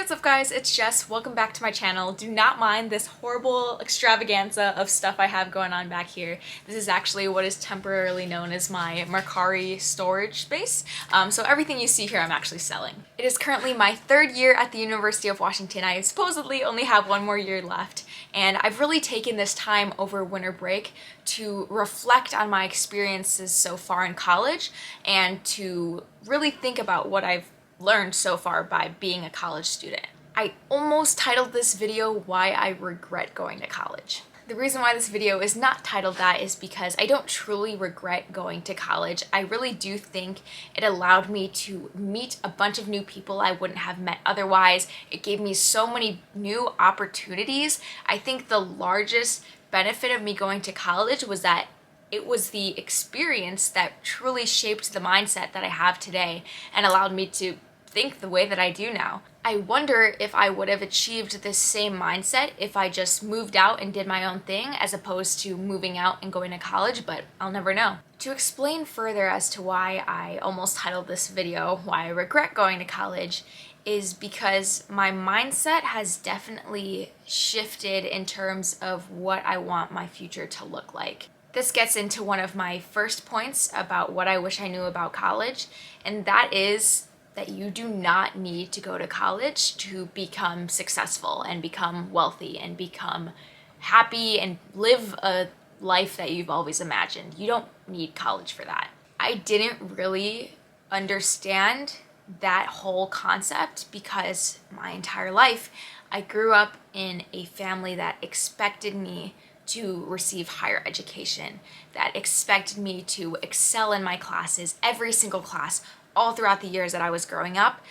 what's up guys, it's Jess. Welcome back to my channel. Do not mind this horrible extravaganza of stuff I have going on back here. This is actually what is temporarily known as my Mercari storage space. So everything you see here I'm actually selling. It is currently my third year at the University of Washington. I supposedly only have one more year left, and I've really taken this time over winter break to reflect on my experiences so far in college and to really think about what I've learned so far by being a college student. I almost titled this video Why I Regret Going to College. The reason why this video is not titled that is because I don't truly regret going to college. I really do think it allowed me to meet a bunch of new people I wouldn't have met otherwise. It gave me so many new opportunities. I think the largest benefit of me going to college was that it was the experience that truly shaped the mindset that I have today and allowed me to think the way that I do now. I wonder if I would have achieved this same mindset if I just moved out and did my own thing as opposed to moving out and going to college, but I'll never know. To explain further as to why I almost titled this video Why I Regret Going to College is because my mindset has definitely shifted in terms of what I want my future to look like. This gets into one of my first points about what I wish I knew about college, and that is that you do not need to go to college to become successful and become wealthy and become happy and live a life that you've always imagined. You don't need college for that. I didn't really understand that whole concept because my entire life I grew up in a family that expected me to receive higher education, that expected me to excel in my classes, every single class, all throughout the years that I was growing up,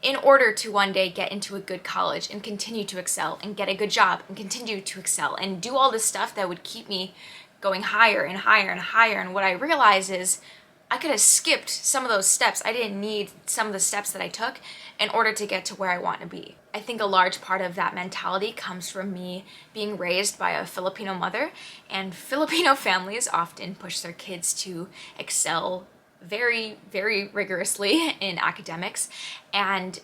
in order to one day get into a good college and continue to excel and get a good job and continue to excel and do all this stuff that would keep me going higher and higher and higher. And what I realized is I could have skipped some of those steps. I didn't need some of the steps that I took in order to get to where I want to be. I think a large part of that mentality comes from me being raised by a Filipino mother, and Filipino families often push their kids to excel very, very rigorously in academics, and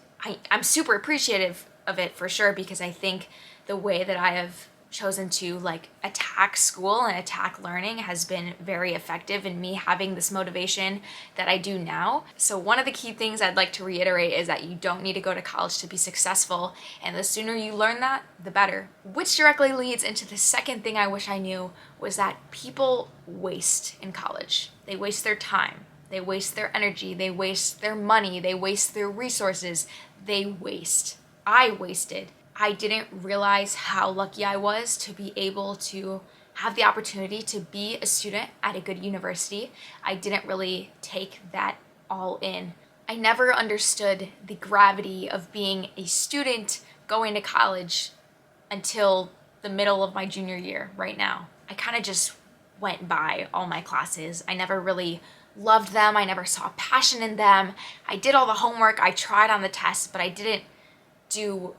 I'm super appreciative of it for sure, because I think the way that I have chosen to attack school and attack learning has been very effective in me having this motivation that I do now. So one of the key things I'd like to reiterate is that you don't need to go to college to be successful, and the sooner you learn that, the better. Which directly leads into the second thing I wish I knew, was that people waste in college. They waste their time, they waste their energy, they waste their money, they waste their resources, they waste. I wasted. I didn't realize how lucky I was to be able to have the opportunity to be a student at a good university. I didn't really take that all in. I never understood the gravity of being a student going to college until the middle of my junior year right now. I kind of just went by all my classes. I never really loved them. I never saw passion in them. I did all the homework. I tried on the tests, but I didn't do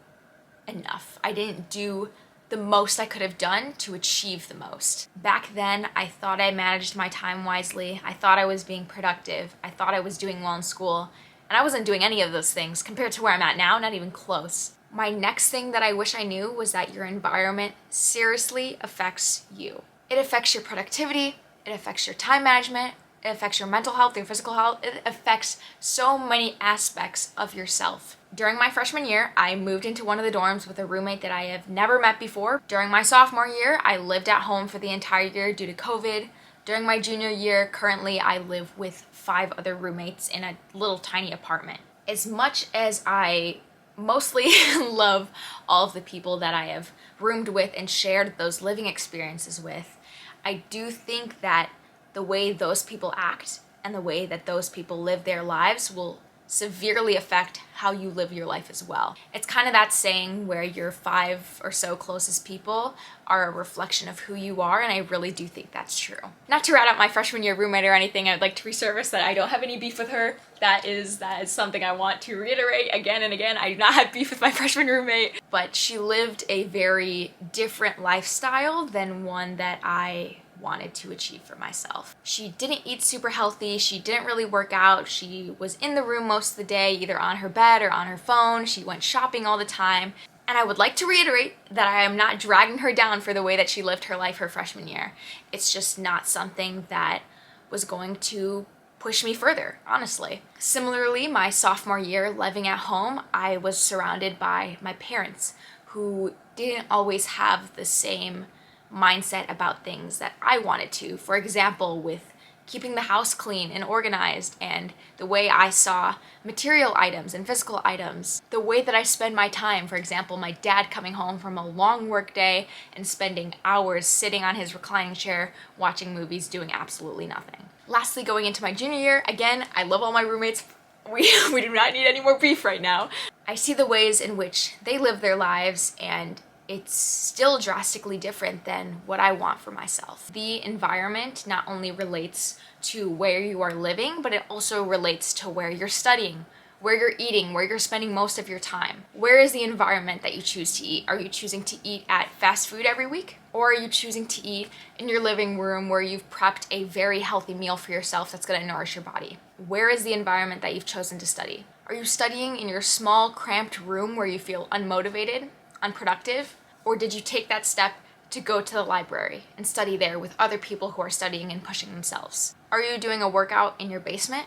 enough. I didn't do the most I could have done to achieve the most. Back then, I thought I managed my time wisely. I thought I was being productive. I thought I was doing well in school, and I wasn't doing any of those things compared to where I'm at now, not even close. My next thing that I wish I knew was that your environment seriously affects you. It affects your productivity, it affects your time management, it affects your mental health, your physical health. It affects so many aspects of yourself. During my freshman year, I moved into one of the dorms with a roommate that I have never met before. During my sophomore year, I lived at home for the entire year due to COVID. During my junior year, currently I live with 5 other roommates in a little tiny apartment. As much as I mostly love all of the people that I have roomed with and shared those living experiences with, I do think that the way those people act and the way that those people live their lives will severely affect how you live your life as well. It's kind of that saying where your 5 or so closest people are a reflection of who you are, and I really do think that's true. Not to rat out my freshman year roommate or anything, I'd like to resurface that I don't have any beef with her. That is something I want to reiterate again and again. I do not have beef with my freshman roommate, but she lived a very different lifestyle than one that I wanted to achieve for myself. She didn't eat super healthy, she didn't really work out, she was in the room most of the day, either on her bed or on her phone, she went shopping all the time. And I would like to reiterate that I am not dragging her down for the way that she lived her life her freshman year. It's just not something that was going to push me further, honestly. Similarly, my sophomore year living at home, I was surrounded by my parents who didn't always have the same mindset about things that I wanted to. For example, with keeping the house clean and organized, and the way I saw material items and physical items, the way that I spend my time. For example, my dad coming home from a long work day and spending hours sitting on his reclining chair watching movies doing absolutely nothing. Lastly, going into my junior year, again, I love all my roommates. We do not need any more beef right now. I see the ways in which they live their lives, and it's still drastically different than what I want for myself. The environment not only relates to where you are living, but it also relates to where you're studying, where you're eating, where you're spending most of your time. Where is the environment that you choose to eat? Are you choosing to eat at fast food every week? Or are you choosing to eat in your living room where you've prepped a very healthy meal for yourself that's gonna nourish your body? Where is the environment that you've chosen to study? Are you studying in your small, cramped room where you feel unmotivated, unproductive? Or did you take that step to go to the library and study there with other people who are studying and pushing themselves? Are you doing a workout in your basement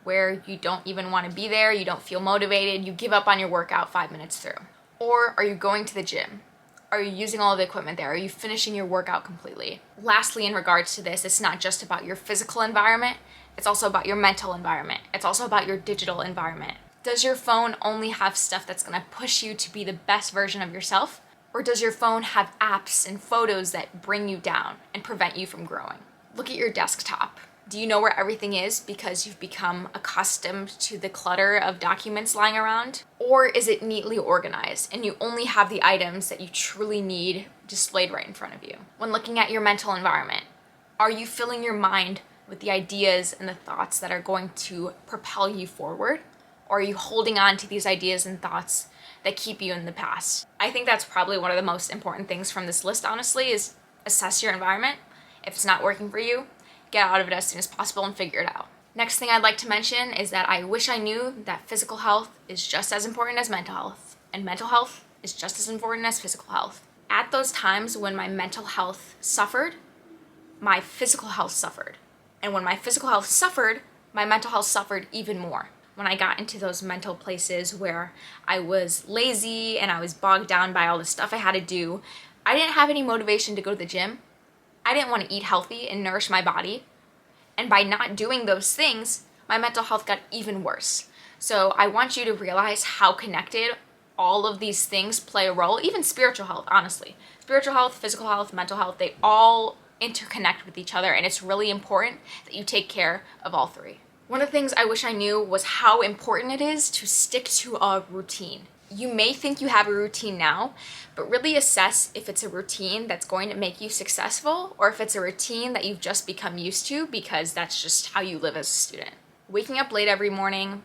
where you don't even want to be there, you don't feel motivated, you give up on your workout 5 minutes through? Or are you going to the gym? Are you using all of the equipment there? Are you finishing your workout completely? Lastly, in regards to this, it's not just about your physical environment, it's also about your mental environment. It's also about your digital environment. Does your phone only have stuff that's gonna push you to be the best version of yourself? Or does your phone have apps and photos that bring you down and prevent you from growing? Look at your desktop. Do you know where everything is because you've become accustomed to the clutter of documents lying around? Or is it neatly organized and you only have the items that you truly need displayed right in front of you? When looking at your mental environment, are you filling your mind with the ideas and the thoughts that are going to propel you forward? Or are you holding on to these ideas and thoughts that keep you in the past? I think that's probably one of the most important things from this list, honestly, is assess your environment. If it's not working for you, get out of it as soon as possible and figure it out. Next thing I'd like to mention is that I wish I knew that physical health is just as important as mental health, and mental health is just as important as physical health. At those times when my mental health suffered, my physical health suffered. And when my physical health suffered, my mental health suffered even more. When I got into those mental places where I was lazy and I was bogged down by all the stuff I had to do, I didn't have any motivation to go to the gym. I didn't want to eat healthy and nourish my body. And by not doing those things, my mental health got even worse. So I want you to realize how connected all of these things play a role, even spiritual health, honestly. Spiritual health, physical health, mental health, they all interconnect with each other, and it's really important that you take care of all three. One of the things I wish I knew was how important it is to stick to a routine. You may think you have a routine now, but really assess if it's a routine that's going to make you successful or if it's a routine that you've just become used to because that's just how you live as a student. Waking up late every morning,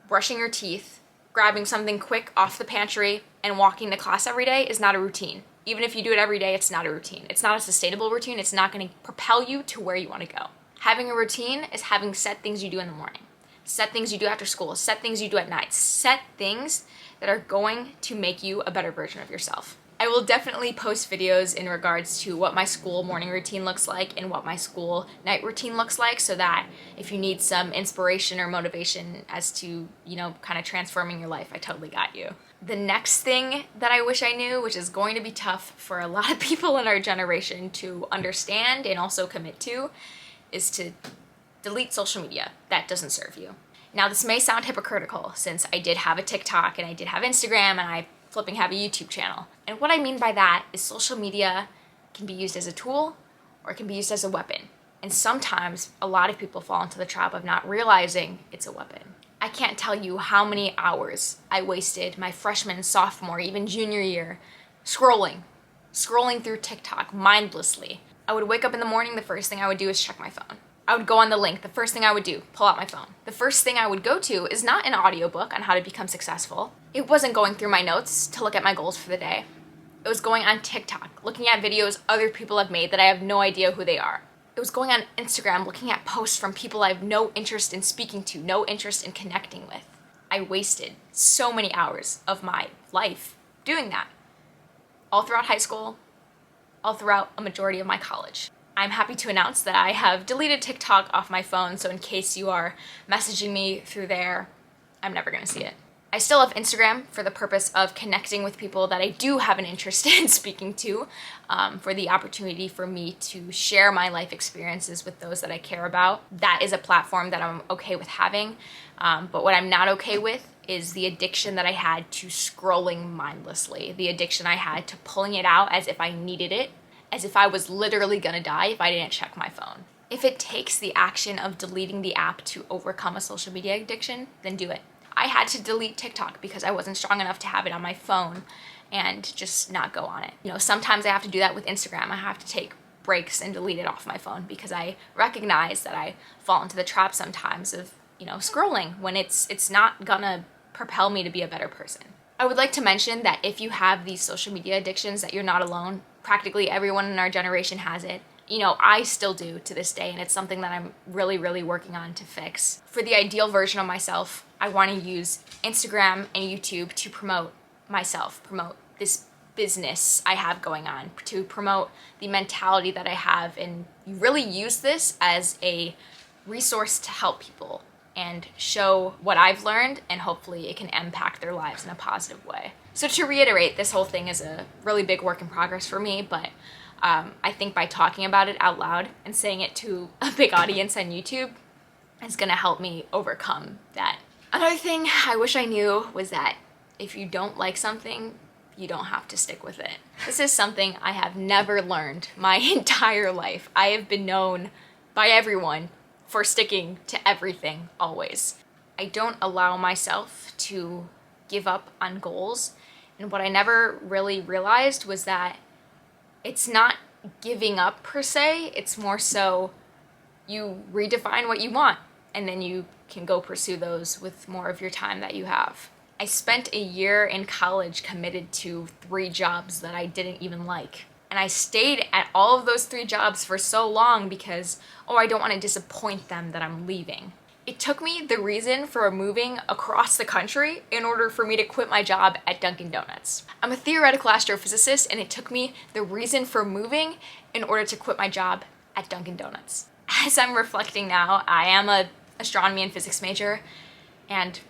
brushing your teeth, grabbing something quick off the pantry, and walking to class every day is not a routine. Even if you do it every day, it's not a routine. It's not a sustainable routine. It's not going to propel you to where you want to go. Having a routine is having set things you do in the morning, set things you do after school, set things you do at night, set things that are going to make you a better version of yourself. I will definitely post videos in regards to what my school morning routine looks like and what my school night routine looks like, so that if you need some inspiration or motivation as to, kind of transforming your life, I totally got you. The next thing that I wish I knew, which is going to be tough for a lot of people in our generation to understand and also commit to, is to delete social media that doesn't serve you. Now, this may sound hypocritical since I did have a TikTok and I did have Instagram and I flipping have a YouTube channel. And what I mean by that is social media can be used as a tool or it can be used as a weapon. And sometimes a lot of people fall into the trap of not realizing it's a weapon. I can't tell you how many hours I wasted my freshman, sophomore, even junior year scrolling through TikTok mindlessly. I would wake up in the morning, the first thing I would do is check my phone. I would go on the link, the first thing I would do, pull out my phone. The first thing I would go to is not an audiobook on how to become successful. It wasn't going through my notes to look at my goals for the day. It It was going on TikTok, looking at videos other people have made that I have no idea who they are. It was going on Instagram, looking at posts from people I have no interest in speaking to, no interest in connecting with. I wasted so many hours of my life doing that. All throughout high school, all throughout a majority of my college. I'm happy to announce that I have deleted TikTok off my phone, so in case you are messaging me through there, I'm never gonna see it. I still have Instagram for the purpose of connecting with people that I do have an interest in speaking to, for the opportunity for me to share my life experiences with those that I care about. That is a platform that I'm okay with having, but what I'm not okay with is the addiction that I had to scrolling mindlessly, the addiction I had to pulling it out as if I needed it, as if I was literally gonna die if I didn't check my phone. If it takes the action of deleting the app to overcome a social media addiction, then do it. I had to delete TikTok because I wasn't strong enough to have it on my phone and just not go on it. You know, sometimes I have to do that with Instagram. I have to take breaks and delete it off my phone because I recognize that I fall into the trap sometimes of, you know, scrolling when it's not gonna propel me to be a better person. I would like to mention that if you have these social media addictions, that you're not alone. Practically everyone in our generation has it. You know, I still do to this day, and it's something that I'm really, really working on to fix. For the ideal version of myself, I want to use Instagram and YouTube to promote myself, promote this business I have going on, to promote the mentality that I have, and really use this as a resource to help people and show what I've learned, and hopefully it can impact their lives in a positive way. So to reiterate, this whole thing is a really big work in progress for me, but I think by talking about it out loud and saying it to a big audience on YouTube is gonna help me overcome that. Another thing I wish I knew was that if you don't like something, you don't have to stick with it. This is something I have never learned my entire life. I have been known by everyone for sticking to everything, always. I don't allow myself to give up on goals, and what I never really realized was that it's not giving up per se, it's more so you redefine what you want, and then you can go pursue those with more of your time that you have. I spent a year in college committed to 3 jobs that I didn't even like. And I stayed at all of those 3 jobs for so long because, I don't want to disappoint them that I'm leaving. It took me the reason for moving across the country in order for me to quit my job at Dunkin' Donuts. I'm a theoretical astrophysicist, and it took me the reason for moving in order to quit my job at Dunkin' Donuts. As I'm reflecting now, I am a astronomy and physics major, and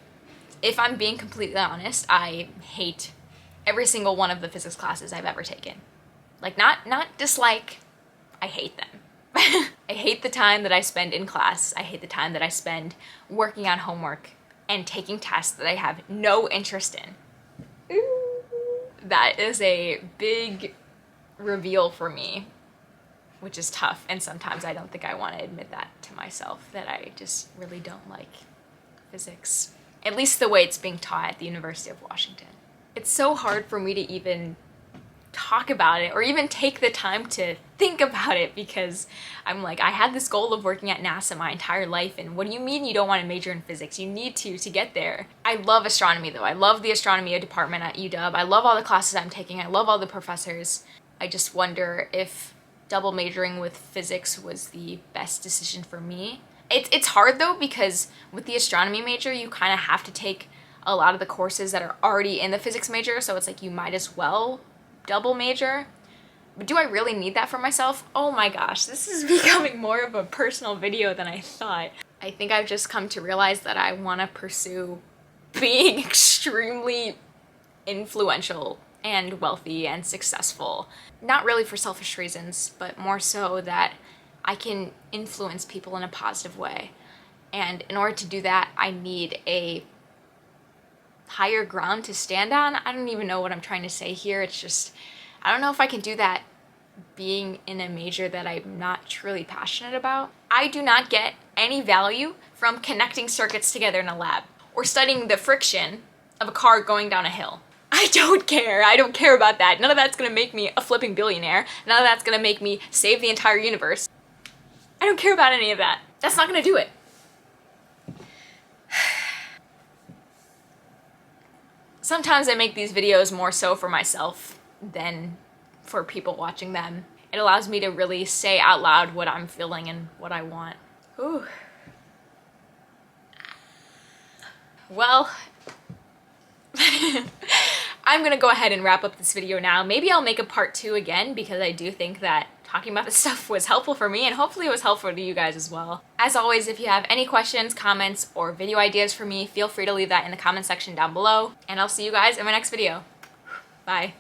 if I'm being completely honest, I hate every single one of the physics classes I've ever taken. Like, not dislike, I hate them. I hate the time that I spend in class. I hate the time that I spend working on homework and taking tests that I have no interest in. That is a big reveal for me, which is tough, and sometimes I don't think I want to admit that to myself, that I just really don't like physics. At least the way it's being taught at the University of Washington. It's so hard for me to even talk about it or even take the time to think about it because I'm like, I had this goal of working at NASA my entire life, and what do you mean you don't want to major in physics? You need to get there. I love astronomy though. I love the astronomy department at UW. I love all the classes I'm taking. I love all the professors. I just wonder if double majoring with physics was the best decision for me. It's hard though, because with the astronomy major, you kind of have to take a lot of the courses that are already in the physics major, so it's like you might as well double major. But do I really need that for myself? Oh my gosh, this is becoming more of a personal video than I thought. I think I've just come to realize that I want to pursue being extremely influential and wealthy and successful. Not really for selfish reasons, but more so that I can influence people in a positive way. And in order to do that, I need a higher ground to stand on. I don't even know what I'm trying to say here. It's just, I don't know if I can do that being in a major that I'm not truly passionate about. I do not get any value from connecting circuits together in a lab or studying the friction of a car going down a hill. I don't care. I don't care about that. None of that's gonna make me a flipping billionaire. None of that's gonna make me save the entire universe. I don't care about any of that. That's not gonna do it. Sometimes I make these videos more so for myself than for people watching them. It allows me to really say out loud what I'm feeling and what I want. Ooh. Well, I'm gonna go ahead and wrap up this video now. Maybe I'll make a part 2 again, because I do think that talking about this stuff was helpful for me, and hopefully it was helpful to you guys as well. As always, if you have any questions, comments, or video ideas for me, feel free to leave that in the comment section down below, and I'll see you guys in my next video. Bye.